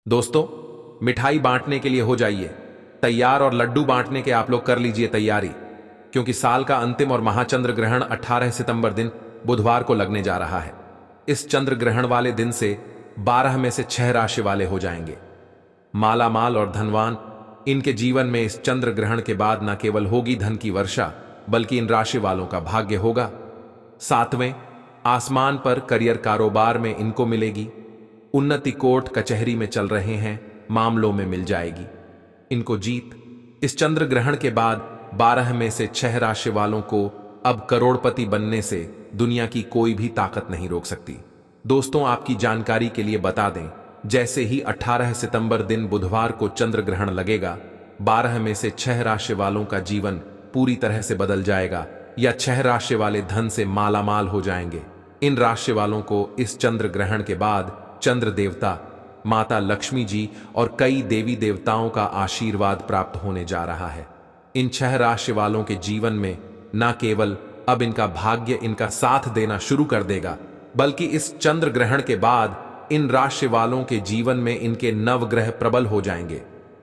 दोस्तों, मिठाई बांटने के लिए हो जाइए तैयार और लड्डू बांटने के आप लोग कर लीजिए तैयारी, क्योंकि साल का अंतिम और महाचंद्र ग्रहण 18 सितंबर दिन बुधवार को लगने जा रहा है। इस चंद्र ग्रहण वाले दिन से 12 में से 6 राशि वाले हो जाएंगे माला माल और धनवान। इनके जीवन में इस चंद्र ग्रहण के बाद न केवल होगी धन की वर्षा, बल्कि इन राशि वालों का भाग्य होगा। 7वें आसमान पर करियर कारोबार में इनको मिलेगी उन्नति। कोर्ट कचहरी में चल रहे हैं मामलों में मिल जाएगी इनको जीत। इस चंद्र ग्रहण के बाद 12 में से 6 राशि वालों को अब करोड़पति बनने से दुनिया की कोई भी ताकत नहीं रोक सकती। दोस्तों, आपकी जानकारी के लिए बता दें, जैसे ही 18 सितंबर दिन बुधवार को चंद्र ग्रहण लगेगा, 12 में से 6 राशि वालों का जीवन पूरी तरह से बदल जाएगा या 6 राशि वाले धन से मालामाल हो जाएंगे। इन राशि वालों को इस चंद्र ग्रहण के बाद चंद्र देवता, माता लक्ष्मी जी और कई देवी देवताओं का आशीर्वाद प्राप्त होने जा रहा है। इन 6 राशि वालों के जीवन में न केवल अब इनका भाग्य इनका साथ देना शुरू कर देगा, बल्कि इस चंद्र ग्रहण के बाद इन राशि वालों के जीवन में इनके नवग्रह प्रबल हो जाएंगे।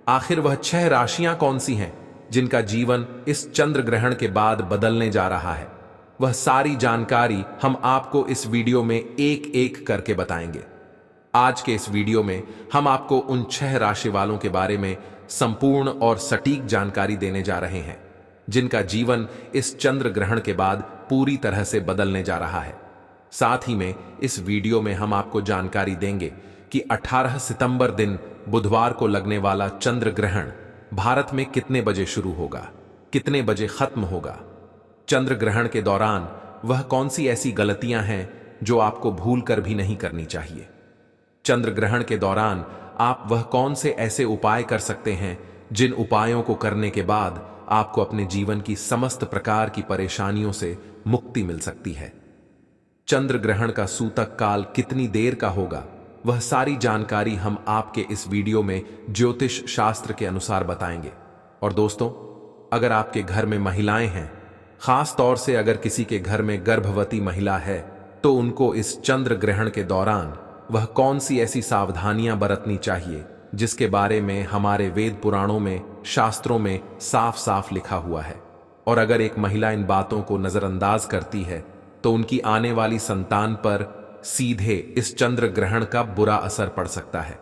आखिर वह 6 राशियां कौन सी हैं जिनका जीवन इस चंद्र ग्रहण के बाद बदलने जा रहा है? वह सारी जानकारी हम आपको इस वीडियो में एक एक करके बताएंगे। आज के इस वीडियो में हम आपको उन 6 राशि वालों के बारे में संपूर्ण और सटीक जानकारी देने जा रहे हैं जिनका जीवन इस चंद्र ग्रहण के बाद पूरी तरह से बदलने जा रहा है। साथ ही में इस वीडियो में हम आपको जानकारी देंगे कि 18 सितंबर दिन बुधवार को लगने वाला चंद्र ग्रहण भारत में कितने बजे शुरू होगा, कितने बजे खत्म होगा। चंद्र ग्रहण के दौरान वह कौन सी ऐसी गलतियां हैं जो आपको भूल कर भी नहीं करनी चाहिए। चंद्र ग्रहण के दौरान आप वह कौन से ऐसे उपाय कर सकते हैं जिन उपायों को करने के बाद आपको अपने जीवन की समस्त प्रकार की परेशानियों से मुक्ति मिल सकती है। चंद्र ग्रहण का सूतक काल कितनी देर का होगा, वह सारी जानकारी हम आपके इस वीडियो में ज्योतिष शास्त्र के अनुसार बताएंगे। और दोस्तों, अगर आपके घर में महिलाएं हैं, खास तौर से अगर किसी के घर में गर्भवती महिला है, तो उनको इस चंद्र ग्रहण के दौरान वह कौन सी ऐसी सावधानियां बरतनी चाहिए जिसके बारे में हमारे वेद पुराणों में, शास्त्रों में साफ साफ लिखा हुआ है। और अगर एक महिला इन बातों को नजरअंदाज करती है तो उनकी आने वाली संतान पर सीधे इस चंद्र ग्रहण का बुरा असर पड़ सकता है।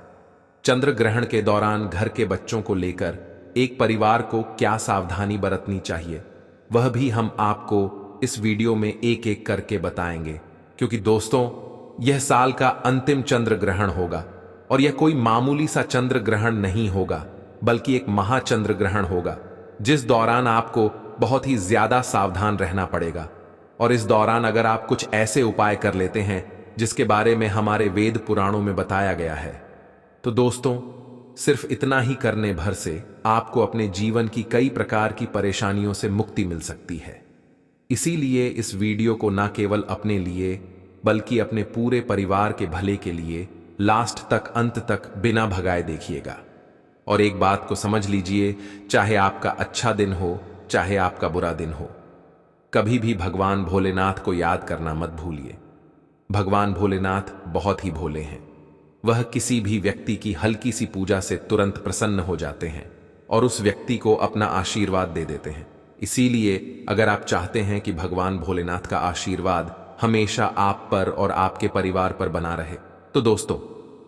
चंद्र ग्रहण के दौरान घर के बच्चों को लेकर एक परिवार को क्या सावधानी बरतनी चाहिए, वह भी हम आपको इस वीडियो में एक एक करके बताएंगे। क्योंकि दोस्तों, यह साल का अंतिम चंद्र ग्रहण होगा और यह कोई मामूली सा चंद्र ग्रहण नहीं होगा, बल्कि एक महाचंद्र ग्रहण होगा जिस दौरान आपको बहुत ही ज्यादा सावधान रहना पड़ेगा। और इस दौरान अगर आप कुछ ऐसे उपाय कर लेते हैं जिसके बारे में हमारे वेद पुराणों में बताया गया है, तो दोस्तों, सिर्फ इतना ही करने भर से आपको अपने जीवन की कई प्रकार की परेशानियों से मुक्ति मिल सकती है। इसीलिए इस वीडियो को न केवल अपने लिए बल्कि अपने पूरे परिवार के भले के लिए लास्ट तक, अंत तक बिना भगाए देखिएगा। और एक बात को समझ लीजिए, चाहे आपका अच्छा दिन हो चाहे आपका बुरा दिन हो, कभी भी भगवान भोलेनाथ को याद करना मत भूलिए। भगवान भोलेनाथ बहुत ही भोले हैं। वह किसी भी व्यक्ति की हल्की सी पूजा से तुरंत प्रसन्न हो जाते हैं और उस व्यक्ति को अपना आशीर्वाद दे देते हैं। इसीलिए अगर आप चाहते हैं कि भगवान भोलेनाथ का आशीर्वाद हमेशा आप पर और आपके परिवार पर बना रहे, तो दोस्तों,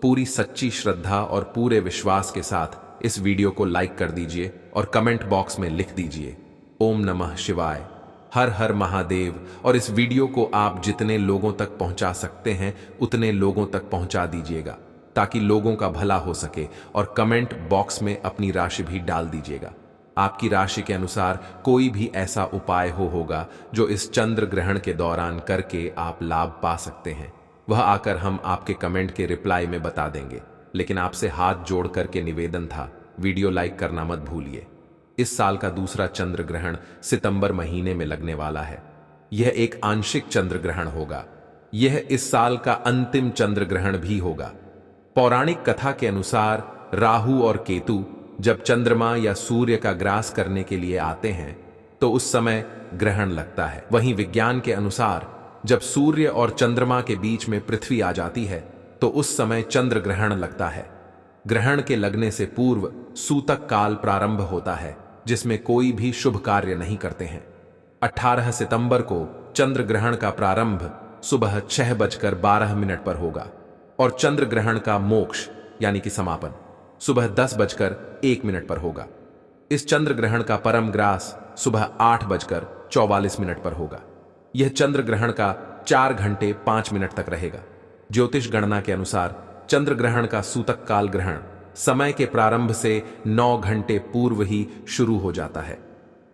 पूरी सच्ची श्रद्धा और पूरे विश्वास के साथ इस वीडियो को लाइक कर दीजिए और कमेंट बॉक्स में लिख दीजिए ओम नमः शिवाय, हर हर महादेव। और इस वीडियो को आप जितने लोगों तक पहुंचा सकते हैं उतने लोगों तक पहुंचा दीजिएगा, ताकि लोगों का भला हो सके। और कमेंट बॉक्स में अपनी राशि भी डाल दीजिएगा। आपकी राशि के अनुसार कोई भी ऐसा उपाय होगा जो इस चंद्र ग्रहण के दौरान करके आप लाभ पा सकते हैं, वह आकर हम आपके कमेंट के रिप्लाई में बता देंगे। लेकिन आपसे हाथ जोड़ करके निवेदन था, वीडियो लाइक करना मत भूलिए। इस साल का दूसरा चंद्र ग्रहण सितंबर महीने में लगने वाला है। यह एक आंशिक चंद्र ग्रहण होगा। यह इस साल का अंतिम चंद्र ग्रहण भी होगा। पौराणिक कथा के अनुसार राहु और केतु जब चंद्रमा या सूर्य का ग्रास करने के लिए आते हैं तो उस समय ग्रहण लगता है। वहीं विज्ञान के अनुसार जब सूर्य और चंद्रमा के बीच में पृथ्वी आ जाती है तो उस समय चंद्र ग्रहण लगता है। ग्रहण के लगने से पूर्व सूतक काल प्रारंभ होता है, जिसमें कोई भी शुभ कार्य नहीं करते हैं। 18 सितंबर को चंद्र ग्रहण का प्रारंभ सुबह 6:12 पर होगा और चंद्र ग्रहण का मोक्ष यानी कि समापन सुबह 10:01 पर होगा। इस चंद्र ग्रहण का परम ग्रास सुबह 8:44 पर होगा। यह चंद्र ग्रहण का 4 घंटे 5 मिनट तक रहेगा। ज्योतिष गणना के अनुसार चंद्र ग्रहण का सूतक काल ग्रहण समय के प्रारंभ से 9 घंटे पूर्व ही शुरू हो जाता है।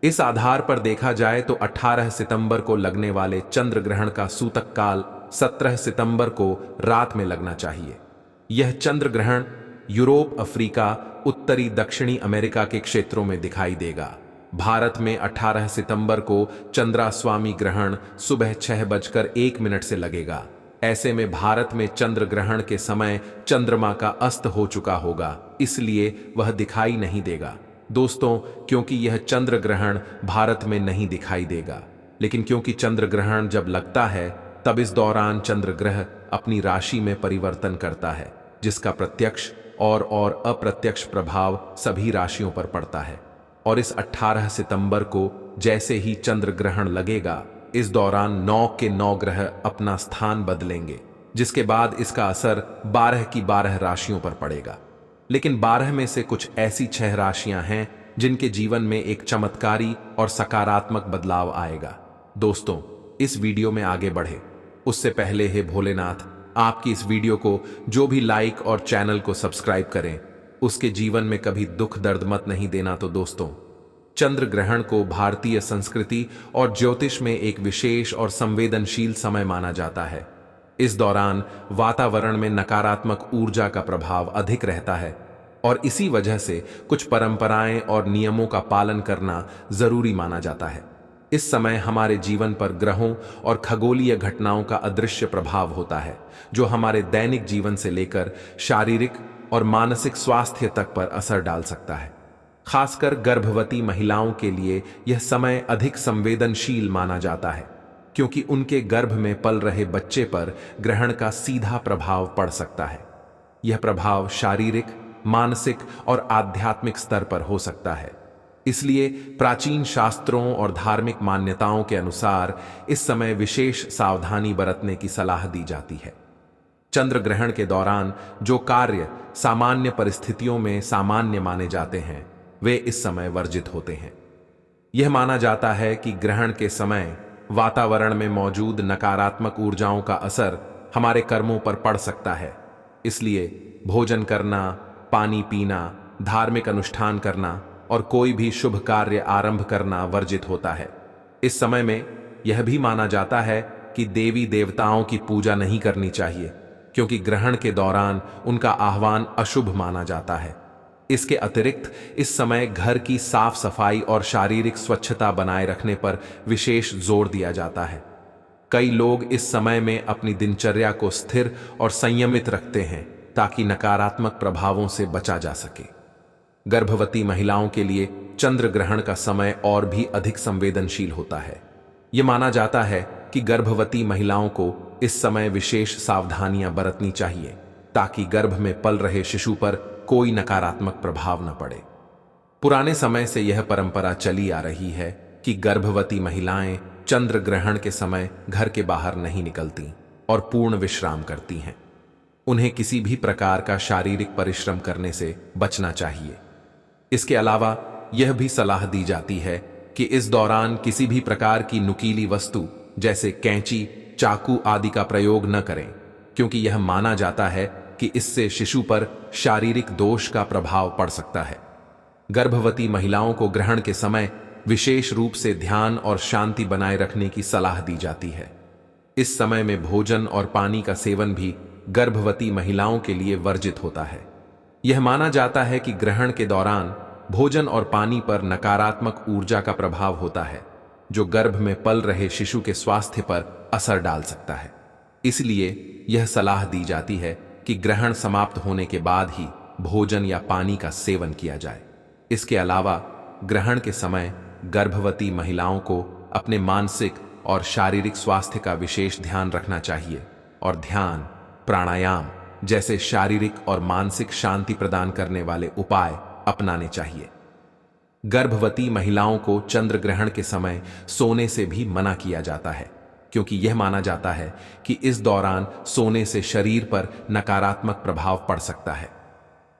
इस आधार पर देखा जाए तो 18 सितंबर को लगने वाले चंद्र ग्रहण का सूतक काल 17 सितंबर को रात में लगना चाहिए। यह चंद्र ग्रहण यूरोप, अफ्रीका, उत्तरी दक्षिणी अमेरिका के क्षेत्रों में दिखाई देगा। भारत में 18 सितंबर को चंद्रास्वामी ग्रहण सुबह 6:01 से लगेगा। ऐसे में भारत में चंद्र ग्रहण के समय चंद्रमा का अस्त हो चुका होगा, इसलिए वह दिखाई नहीं देगा। दोस्तों, क्योंकि यह चंद्र ग्रहण भारत में नहीं दिखाई देगा, लेकिन क्योंकि चंद्र ग्रहण जब लगता है तब इस दौरान चंद्र ग्रह अपनी राशि में परिवर्तन करता है, जिसका प्रत्यक्ष और अप्रत्यक्ष प्रभाव सभी राशियों पर पड़ता है। और इस 18 सितंबर को जैसे ही चंद्र ग्रहण लगेगा, इस दौरान 9 के 9 ग्रह अपना स्थान बदलेंगे, जिसके बाद इसका असर 12 की 12 राशियों पर पड़ेगा। लेकिन 12 में से कुछ ऐसी 6 राशियां हैं जिनके जीवन में एक चमत्कारी और सकारात्मक बदलाव आएगा। दोस्तों, इस वीडियो में आगे बढ़े उससे पहले हे भोलेनाथ, आपकी इस वीडियो को जो भी लाइक और चैनल को सब्सक्राइब करें, उसके जीवन में कभी दुख दर्द मत नहीं देना। तो दोस्तों, चंद्र ग्रहण को भारतीय संस्कृति और ज्योतिष में एक विशेष और संवेदनशील समय माना जाता है। इस दौरान वातावरण में नकारात्मक ऊर्जा का प्रभाव अधिक रहता है और इसी वजह से कुछ परंपराएं और नियमों का पालन करना जरूरी माना जाता है। इस समय हमारे जीवन पर ग्रहों और खगोलीय घटनाओं का अदृश्य प्रभाव होता है, जो हमारे दैनिक जीवन से लेकर शारीरिक और मानसिक स्वास्थ्य तक पर असर डाल सकता है। खासकर गर्भवती महिलाओं के लिए यह समय अधिक संवेदनशील माना जाता है, क्योंकि उनके गर्भ में पल रहे बच्चे पर ग्रहण का सीधा प्रभाव पड़ सकता है। यह प्रभाव शारीरिक, मानसिक और आध्यात्मिक स्तर पर हो सकता है। इसलिए प्राचीन शास्त्रों और धार्मिक मान्यताओं के अनुसार इस समय विशेष सावधानी बरतने की सलाह दी जाती है। चंद्र ग्रहण के दौरान जो कार्य सामान्य परिस्थितियों में सामान्य माने जाते हैं, वे इस समय वर्जित होते हैं। यह माना जाता है कि ग्रहण के समय वातावरण में मौजूद नकारात्मक ऊर्जाओं का असर हमारे कर्मों पर पड़ सकता है। इसलिए भोजन करना, पानी पीना, धार्मिक अनुष्ठान करना और कोई भी शुभ कार्य आरंभ करना वर्जित होता है। इस समय में यह भी माना जाता है कि देवी देवताओं की पूजा नहीं करनी चाहिए, क्योंकि ग्रहण के दौरान उनका आह्वान अशुभ माना जाता है। इसके अतिरिक्त इस समय घर की साफ सफाई और शारीरिक स्वच्छता बनाए रखने पर विशेष जोर दिया जाता है। कई लोग इस समय में अपनी दिनचर्या को स्थिर और संयमित रखते हैं ताकि नकारात्मक प्रभावों से बचा जा सके। गर्भवती महिलाओं के लिए चंद्र ग्रहण का समय और भी अधिक संवेदनशील होता है। यह माना जाता है कि गर्भवती महिलाओं को इस समय विशेष सावधानियां बरतनी चाहिए ताकि गर्भ में पल रहे शिशु पर कोई नकारात्मक प्रभाव न पड़े। पुराने समय से यह परंपरा चली आ रही है कि गर्भवती महिलाएं चंद्र ग्रहण के समय घर के बाहर नहीं निकलती और पूर्ण विश्राम करती हैं। उन्हें किसी भी प्रकार का शारीरिक परिश्रम करने से बचना चाहिए। इसके अलावा यह भी सलाह दी जाती है कि इस दौरान किसी भी प्रकार की नुकीली वस्तु जैसे कैंची, चाकू आदि का प्रयोग न करें, क्योंकि यह माना जाता है कि इससे शिशु पर शारीरिक दोष का प्रभाव पड़ सकता है। गर्भवती महिलाओं को ग्रहण के समय विशेष रूप से ध्यान और शांति बनाए रखने की सलाह दी जाती है। इस समय में भोजन और पानी का सेवन भी गर्भवती महिलाओं के लिए वर्जित होता है। यह माना जाता है कि ग्रहण के दौरान भोजन और पानी पर नकारात्मक ऊर्जा का प्रभाव होता है, जो गर्भ में पल रहे शिशु के स्वास्थ्य पर असर डाल सकता है। इसलिए यह सलाह दी जाती है कि ग्रहण समाप्त होने के बाद ही भोजन या पानी का सेवन किया जाए। इसके अलावा ग्रहण के समय गर्भवती महिलाओं को अपने मानसिक और शारीरिक स्वास्थ्य का विशेष ध्यान रखना चाहिए और ध्यान, प्राणायाम जैसे शारीरिक और मानसिक शांति प्रदान करने वाले उपाय अपनाने चाहिए। गर्भवती महिलाओं को चंद्र ग्रहण के समय सोने से भी मना किया जाता है, क्योंकि यह माना जाता है कि इस दौरान सोने से शरीर पर नकारात्मक प्रभाव पड़ सकता है।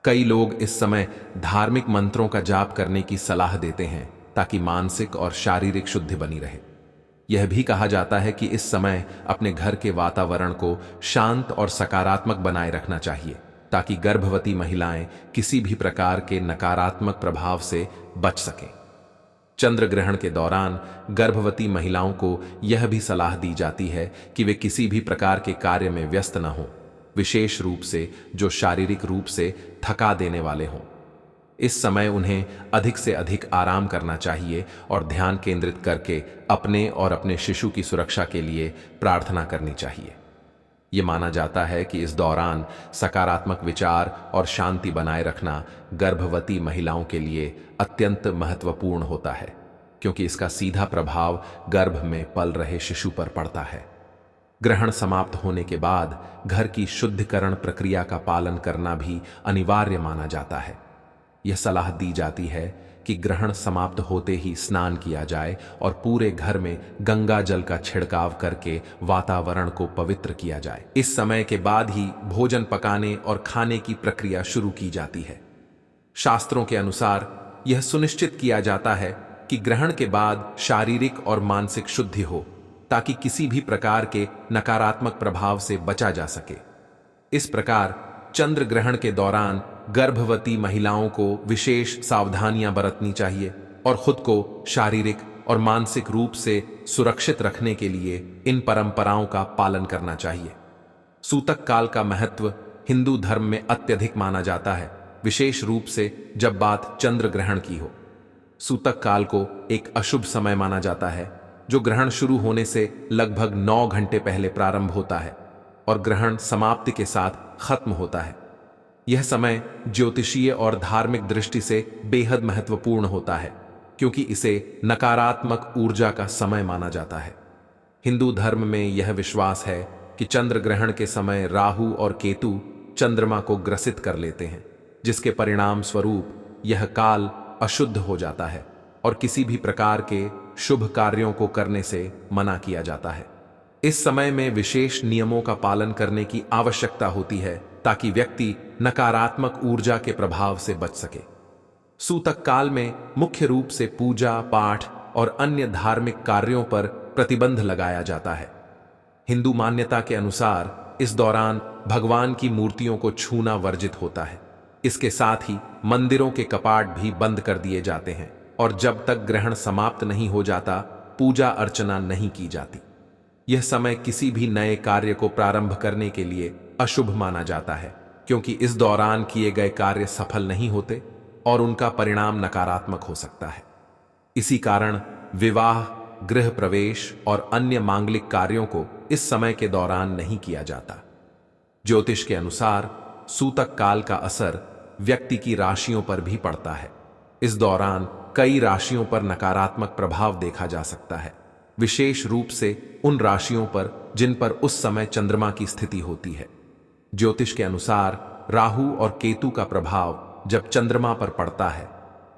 कई लोग इस समय धार्मिक मंत्रों का जाप करने की सलाह देते हैं ताकि मानसिक और शारीरिक शुद्धि बनी रहे। यह भी कहा जाता है कि इस समय अपने घर के वातावरण को शांत और सकारात्मक बनाए रखना चाहिए ताकि गर्भवती महिलाएं किसी भी प्रकार के नकारात्मक प्रभाव से बच सकें। चंद्र ग्रहण के दौरान गर्भवती महिलाओं को यह भी सलाह दी जाती है कि वे किसी भी प्रकार के कार्य में व्यस्त न हों, विशेष रूप से जो शारीरिक रूप से थका देने वाले हों। इस समय उन्हें अधिक से अधिक आराम करना चाहिए और ध्यान केंद्रित करके अपने और अपने शिशु की सुरक्षा के लिए प्रार्थना करनी चाहिए। ये माना जाता है कि इस दौरान सकारात्मक विचार और शांति बनाए रखना गर्भवती महिलाओं के लिए अत्यंत महत्वपूर्ण होता है, क्योंकि इसका सीधा प्रभाव गर्भ में पल रहे शिशु पर पड़ता है। ग्रहण समाप्त होने के बाद घर की शुद्धिकरण प्रक्रिया का पालन करना भी अनिवार्य माना जाता है। यह सलाह दी जाती है कि ग्रहण समाप्त होते ही स्नान किया जाए और पूरे घर में गंगा जल का छिड़काव करके वातावरण को पवित्र किया जाए। इस समय के बाद ही भोजन पकाने और खाने की प्रक्रिया शुरू की जाती है। शास्त्रों के अनुसार यह सुनिश्चित किया जाता है कि ग्रहण के बाद शारीरिक और मानसिक शुद्धि हो ताकि किसी भी प्रकार के नकारात्मक प्रभाव से बचा जा सके। इस प्रकार चंद्र ग्रहण के दौरान गर्भवती महिलाओं को विशेष सावधानियां बरतनी चाहिए और खुद को शारीरिक और मानसिक रूप से सुरक्षित रखने के लिए इन परंपराओं का पालन करना चाहिए। सूतक काल का महत्व हिंदू धर्म में अत्यधिक माना जाता है, विशेष रूप से जब बात चंद्र ग्रहण की हो। सूतक काल को एक अशुभ समय माना जाता है, जो ग्रहण शुरू होने से लगभग 9 घंटे पहले प्रारंभ होता है और ग्रहण समाप्ति के साथ खत्म होता है। यह समय ज्योतिषीय और धार्मिक दृष्टि से बेहद महत्वपूर्ण होता है, क्योंकि इसे नकारात्मक ऊर्जा का समय माना जाता है। हिंदू धर्म में यह विश्वास है कि चंद्र ग्रहण के समय राहु और केतु चंद्रमा को ग्रसित कर लेते हैं, जिसके परिणाम स्वरूप यह काल अशुद्ध हो जाता है और किसी भी प्रकार के शुभ कार्यों को करने से मना किया जाता है। इस समय में विशेष नियमों का पालन करने की आवश्यकता होती है ताकि व्यक्ति नकारात्मक ऊर्जा के प्रभाव से बच सके। सूतक काल में मुख्य रूप से पूजा पाठ और अन्य धार्मिक कार्यों पर प्रतिबंध लगाया जाता है। हिंदू मान्यता के अनुसार इस दौरान भगवान की मूर्तियों को छूना वर्जित होता है। इसके साथ ही मंदिरों के कपाट भी बंद कर दिए जाते हैं और जब तक ग्रहण समाप्त नहीं हो जाता पूजा अर्चना नहीं की जाती। यह समय किसी भी नए कार्य को प्रारंभ करने के लिए अशुभ माना जाता है, क्योंकि इस दौरान किए गए कार्य सफल नहीं होते और उनका परिणाम नकारात्मक हो सकता है। इसी कारण विवाह, गृह प्रवेश और अन्य मांगलिक कार्यों को इस समय के दौरान नहीं किया जाता। ज्योतिष के अनुसार सूतक काल का असर व्यक्ति की राशियों पर भी पड़ता है। इस दौरान कई राशियों पर नकारात्मक प्रभाव देखा जा सकता है, विशेष रूप से उन राशियों पर जिन पर उस समय चंद्रमा की स्थिति होती है। ज्योतिष के अनुसार राहु और केतु का प्रभाव जब चंद्रमा पर पड़ता है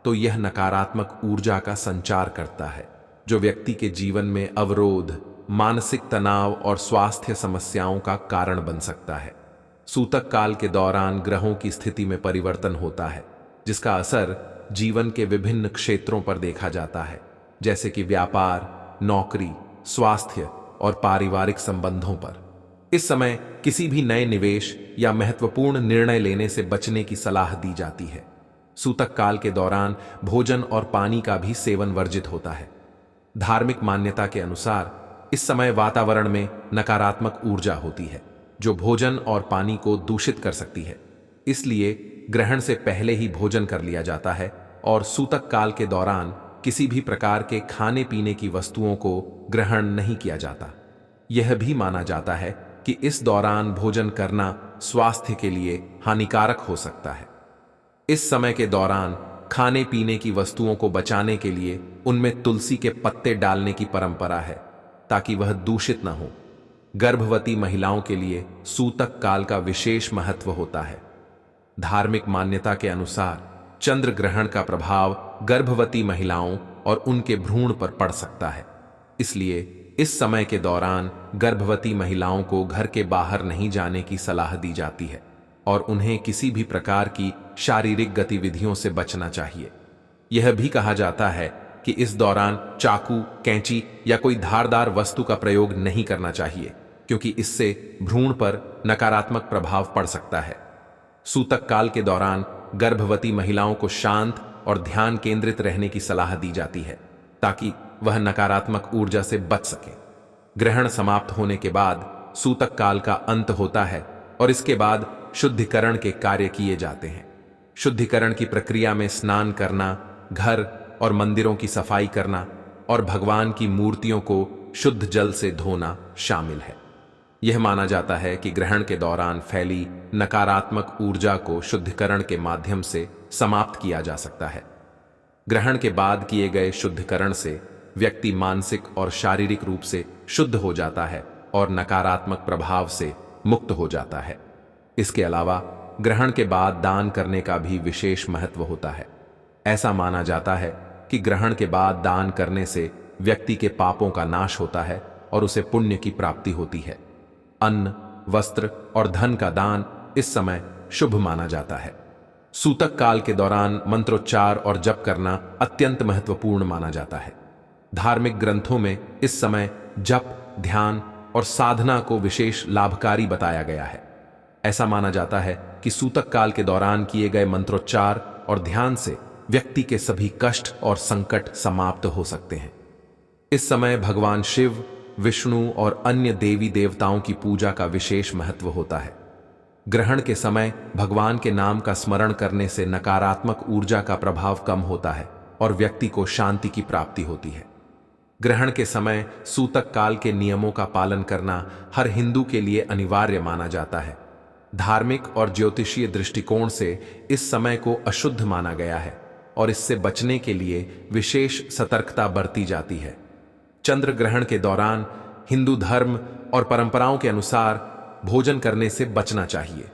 तो यह नकारात्मक ऊर्जा का संचार करता है, जो व्यक्ति के जीवन में अवरोध, मानसिक तनाव और स्वास्थ्य समस्याओं का कारण बन सकता है। सूतक काल के दौरान ग्रहों की स्थिति में परिवर्तन होता है, जिसका असर जीवन के विभिन्न क्षेत्रों पर देखा जाता है, जैसे कि व्यापार, नौकरी, स्वास्थ्य और पारिवारिक संबंधों पर। इस समय किसी भी नए निवेश या महत्वपूर्ण निर्णय लेने से बचने की सलाह दी जाती है। सूतक काल के दौरान भोजन और पानी का भी सेवन वर्जित होता है। धार्मिक मान्यता के अनुसार इस समय वातावरण में नकारात्मक ऊर्जा होती है, जो भोजन और पानी को दूषित कर सकती है। इसलिए ग्रहण से पहले ही भोजन कर लिया जाता है और सूतक काल के दौरान किसी भी प्रकार के खाने पीने की वस्तुओं को ग्रहण नहीं किया जाता। यह भी माना जाता है कि इस दौरान भोजन करना स्वास्थ्य के लिए हानिकारक हो सकता है। इस समय के दौरान खाने पीने की वस्तुओं को बचाने के लिए उनमें तुलसी के पत्ते डालने की परंपरा है, ताकि वह दूषित न हो। गर्भवती महिलाओं के लिए सूतक काल का विशेष महत्व होता है। धार्मिक मान्यता के अनुसार चंद्र ग्रहण का प्रभाव गर्भवती महिलाओं और उनके भ्रूण पर पड़ सकता है। इसलिए इस समय के दौरान गर्भवती महिलाओं को घर के बाहर नहीं जाने की सलाह दी जाती है और उन्हें किसी भी प्रकार की शारीरिक गतिविधियों से बचना चाहिए। यह भी कहा जाता है कि इस दौरान चाकू, कैंची या कोई धारदार वस्तु का प्रयोग नहीं करना चाहिए, क्योंकि इससे भ्रूण पर नकारात्मक प्रभाव पड़ सकता है। सूतक काल के दौरान गर्भवती महिलाओं को शांत और ध्यान केंद्रित रहने की सलाह दी जाती है, ताकि वह नकारात्मक ऊर्जा से बच सके। ग्रहण समाप्त होने के बाद सूतक काल का अंत होता है और इसके बाद शुद्धिकरण के कार्य किए जाते हैं। शुद्धिकरण की प्रक्रिया में स्नान करना, घर और मंदिरों की सफाई करना और भगवान की मूर्तियों को शुद्ध जल से धोना शामिल है। यह माना जाता है कि ग्रहण के दौरान फैली नकारात्मक ऊर्जा को शुद्धिकरण के माध्यम से समाप्त किया जा सकता है। ग्रहण के बाद किए गए शुद्धिकरण से व्यक्ति मानसिक और शारीरिक रूप से शुद्ध हो जाता है और नकारात्मक प्रभाव से मुक्त हो जाता है। इसके अलावा ग्रहण के बाद दान करने का भी विशेष महत्व होता है। ऐसा माना जाता है कि ग्रहण के बाद दान करने से व्यक्ति के पापों का नाश होता है और उसे पुण्य की प्राप्ति होती है। अन्न, वस्त्र और धन का दान इस समय शुभ माना जाता है। सूतक काल के दौरान मंत्रोच्चार और जप करना अत्यंत महत्वपूर्ण माना जाता है। धार्मिक ग्रंथों में इस समय जप, ध्यान और साधना को विशेष लाभकारी बताया गया है। ऐसा माना जाता है कि सूतक काल के दौरान किए गए मंत्रोच्चार और ध्यान से व्यक्ति के सभी कष्ट और संकट समाप्त हो सकते हैं। इस समय भगवान शिव, विष्णु और अन्य देवी देवताओं की पूजा का विशेष महत्व होता है। ग्रहण के समय भगवान के नाम का स्मरण करने से नकारात्मक ऊर्जा का प्रभाव कम होता है और व्यक्ति को शांति की प्राप्ति होती है। ग्रहण के समय सूतक काल के नियमों का पालन करना हर हिंदू के लिए अनिवार्य माना जाता है। धार्मिक और ज्योतिषीय दृष्टिकोण से इस समय को अशुद्ध माना गया है और इससे बचने के लिए विशेष सतर्कता बरती जाती है। चंद्र ग्रहण के दौरान हिंदू धर्म और परंपराओं के अनुसार भोजन करने से बचना चाहिए।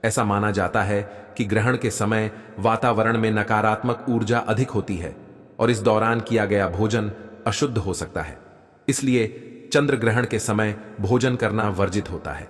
ऐसा माना जाता है कि ग्रहण के समय वातावरण में नकारात्मक ऊर्जा अधिक होती है और इस दौरान किया गया भोजन अशुद्ध हो सकता है। इसलिए चंद्र ग्रहण के समय भोजन करना वर्जित होता है।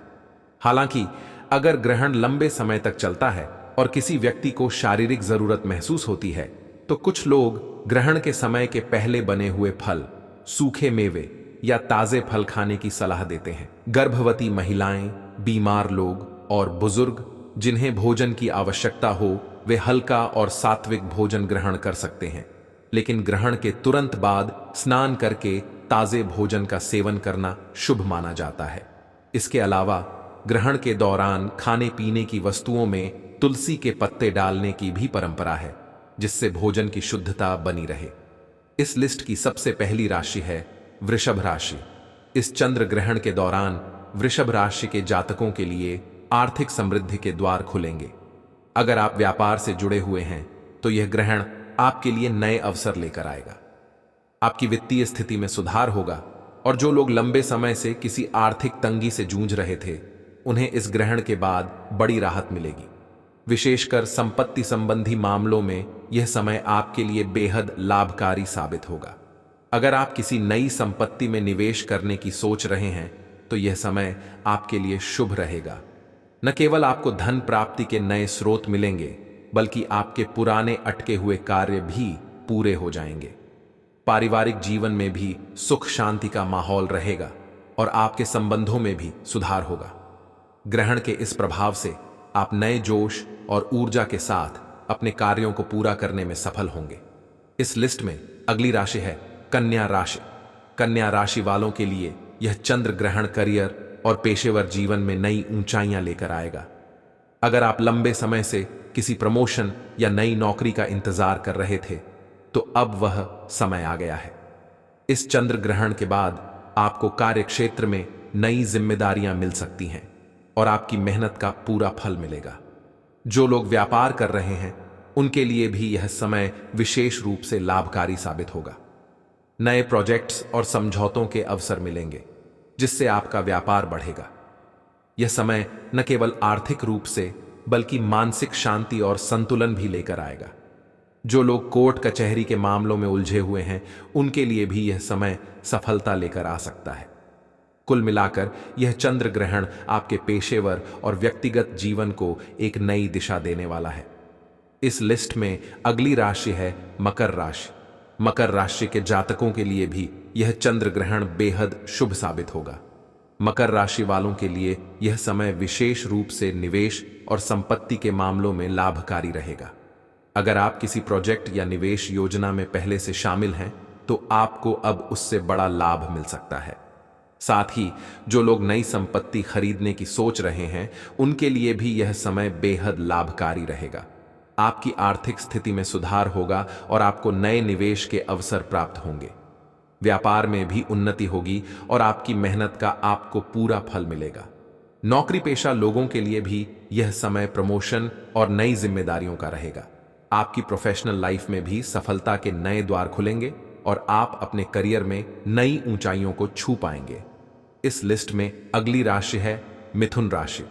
हालांकि अगर ग्रहण लंबे समय तक चलता है और किसी व्यक्ति को शारीरिक जरूरत महसूस होती है, तो कुछ लोग ग्रहण के समय के पहले बने हुए फल, सूखे मेवे या ताजे फल खाने की सलाह देते हैं। गर्भवती महिलाएं, बीमार लोग और बुजुर्ग जिन्हें भोजन की आवश्यकता हो, वे हल्का और सात्विक भोजन ग्रहण कर सकते हैं, लेकिन ग्रहण के तुरंत बाद स्नान करके ताजे भोजन का सेवन करना शुभ माना जाता है। इसके अलावा ग्रहण के दौरान खाने पीने की वस्तुओं में तुलसी के पत्ते डालने की भी परंपरा है, जिससे भोजन की शुद्धता बनी रहे। इस लिस्ट की सबसे पहली राशि है वृषभ राशि। इस चंद्र ग्रहण के दौरान वृषभ राशि के जातकों के लिए आर्थिक समृद्धि के द्वार खुलेंगे। अगर आप व्यापार से जुड़े हुए हैं तो यह ग्रहण आपके लिए नए अवसर लेकर आएगा। आपकी वित्तीय स्थिति में सुधार होगा और जो लोग लंबे समय से किसी आर्थिक तंगी से जूझ रहे थे, उन्हें इस ग्रहण के बाद बड़ी राहत मिलेगी। विशेषकर संपत्ति संबंधी मामलों में यह समय आपके लिए बेहद लाभकारी साबित होगा। अगर आप किसी नई संपत्ति में निवेश करने की सोच रहे हैं तो यह समय आपके लिए शुभ रहेगा। न केवल आपको धन प्राप्ति के नए स्रोत मिलेंगे, बल्कि आपके पुराने अटके हुए कार्य भी पूरे हो जाएंगे। पारिवारिक जीवन में भी सुख शांति का माहौल रहेगा और आपके संबंधों में भी सुधार होगा। ग्रहण के इस प्रभाव से आप नए जोश और ऊर्जा के साथ अपने कार्यों को पूरा करने में सफल होंगे। इस लिस्ट में अगली राशि है कन्या राशि। कन्या राशि वालों के लिए यह चंद्र ग्रहण करियर और पेशेवर जीवन में नई ऊंचाइयां लेकर आएगा। अगर आप लंबे समय से किसी प्रमोशन या नई नौकरी का इंतजार कर रहे थे, तो अब वह समय आ गया है। इस चंद्र ग्रहण के बाद आपको कार्य क्षेत्र में नई जिम्मेदारियां मिल सकती हैं और आपकी मेहनत का पूरा फल मिलेगा। जो लोग व्यापार कर रहे हैं, उनके लिए भी यह समय विशेष रूप से लाभकारी साबित होगा। नए प्रोजेक्ट्स और समझौतों के अवसर मिलेंगे। जिससे आपका व्यापार बढ़ेगा। यह समय न केवल आर्थिक रूप से बल्कि मानसिक शांति और संतुलन भी लेकर आएगा। जो लोग कोर्ट कचहरी के मामलों में उलझे हुए हैं, उनके लिए भी यह समय सफलता लेकर आ सकता है। कुल मिलाकर यह चंद्र ग्रहण आपके पेशेवर और व्यक्तिगत जीवन को एक नई दिशा देने वाला है। इस लिस्ट में अगली राशि है मकर राशि। मकर राशि के जातकों के लिए भी यह चंद्र ग्रहण बेहद शुभ साबित होगा। मकर राशि वालों के लिए यह समय विशेष रूप से निवेश और संपत्ति के मामलों में लाभकारी रहेगा। अगर आप किसी प्रोजेक्ट या निवेश योजना में पहले से शामिल हैं, तो आपको अब उससे बड़ा लाभ मिल सकता है। साथ ही जो लोग नई संपत्ति खरीदने की सोच रहे हैं, उनके लिए भी यह समय बेहद लाभकारी रहेगा। आपकी आर्थिक स्थिति में सुधार होगा और आपको नए निवेश के अवसर प्राप्त होंगे। व्यापार में भी उन्नति होगी और आपकी मेहनत का आपको पूरा फल मिलेगा। नौकरी पेशा लोगों के लिए भी यह समय प्रमोशन और नई जिम्मेदारियों का रहेगा। आपकी प्रोफेशनल लाइफ में भी सफलता के नए द्वार खुलेंगे और आप अपने करियर में नई ऊंचाइयों को छू पाएंगे। इस लिस्ट में अगली राशि है मिथुन राशि।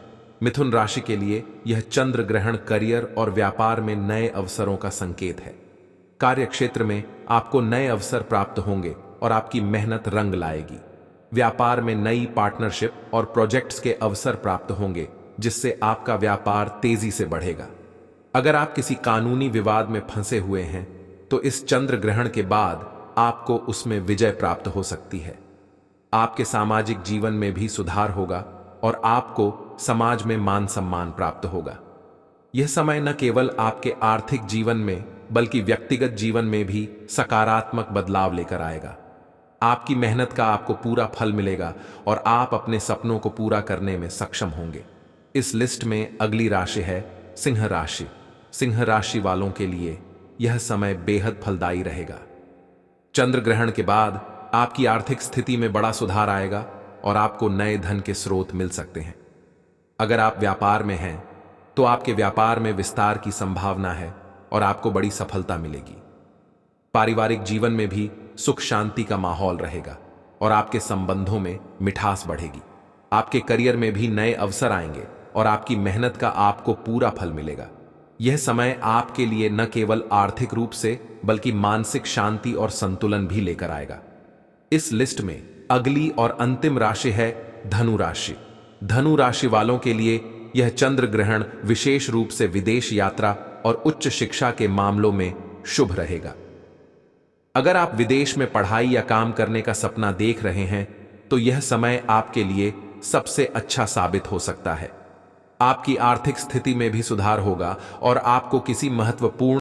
मिथुन राशि के लिए यह चंद्र ग्रहण करियर और व्यापार में नए अवसरों का संकेत है। कार्य क्षेत्र में आपको नए अवसर प्राप्त होंगे और आपकी मेहनत रंग लाएगी। व्यापार में नई पार्टनरशिप और प्रोजेक्ट्स के अवसर प्राप्त होंगे, जिससे आपका व्यापार तेजी से बढ़ेगा। अगर आप किसी कानूनी विवाद में फंसे हुए हैं, तो इस चंद्र ग्रहण के बाद आपको उसमें विजय प्राप्त हो सकती है। आपके सामाजिक जीवन में भी सुधार होगा और आपको समाज में मान सम्मान प्राप्त होगा। यह समय न केवल आपके आर्थिक जीवन में बल्कि व्यक्तिगत जीवन में भी सकारात्मक बदलाव लेकर आएगा। आपकी मेहनत का आपको पूरा फल मिलेगा और आप अपने सपनों को पूरा करने में सक्षम होंगे। इस लिस्ट में अगली राशि है सिंह राशि। सिंह राशि वालों के लिए यह समय बेहद फलदायी रहेगा। चंद्र ग्रहण के बाद आपकी आर्थिक स्थिति में बड़ा सुधार आएगा और आपको नए धन के स्रोत मिल सकते हैं। अगर आप व्यापार में हैं, तो आपके व्यापार में विस्तार की संभावना है और आपको बड़ी सफलता मिलेगी। पारिवारिक जीवन में भी सुख शांति का माहौल रहेगा और आपके संबंधों में मिठास बढ़ेगी। आपके करियर में भी नए अवसर आएंगे और आपकी मेहनत का आपको पूरा फल मिलेगा। यह समय आपके लिए न केवल आर्थिक रूप से बल्कि मानसिक शांति और संतुलन भी लेकर आएगा। इस लिस्ट में अगली और अंतिम राशि है धनु राशि। धनु राशि वालों के लिए यह चंद्र ग्रहण विशेष रूप से विदेश यात्रा और उच्च शिक्षा के मामलों में शुभ रहेगा। अगर आप विदेश में पढ़ाई या काम करने का सपना देख रहे हैं, तो यह समय आपके लिए सबसे अच्छा साबित हो सकता है। आपकी आर्थिक स्थिति में भी सुधार होगा और आपको किसी महत्वपूर्ण